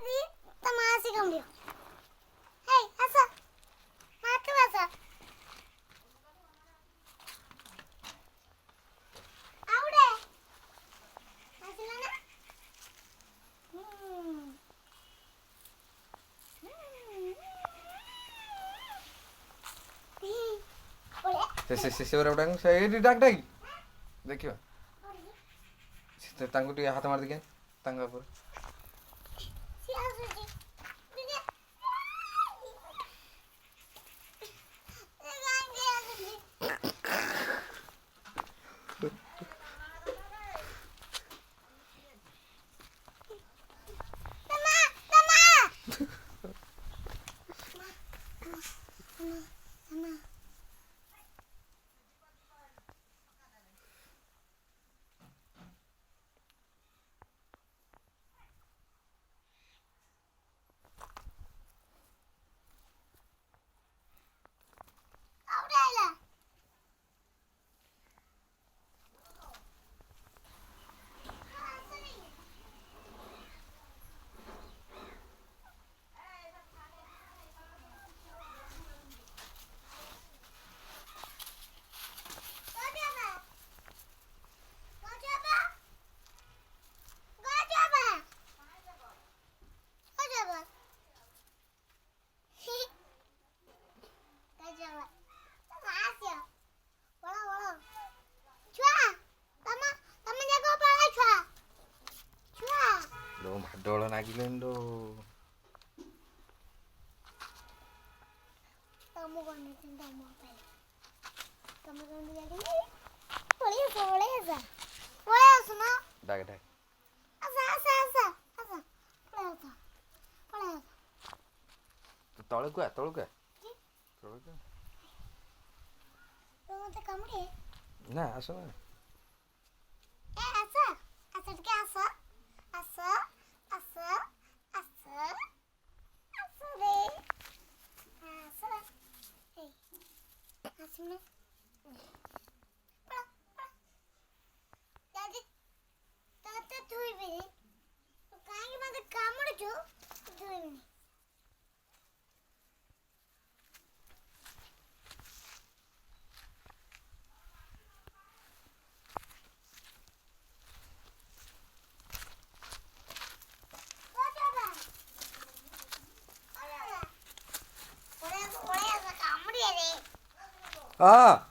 तमाशे काढून हे असं मात्र असं आवडे असलं ना ସେ ଉଡ଼ାକ ସେ ଏଇଠି ଡାକ ଡାକି ଦେଖିବା ତାଙ୍କୁ ଟିକେ ହାତ ମାରି ଦେଖିଆ ତାଙ୍କ ଉପରେ ଭାଡଳ ନାଗିଲେଣି ଲୋ ଡାକ ଡାକ ତଳକୁ ଆ ତଳକୁ ଆ ତଳକୁ ନା ଆସ ନା ହଁ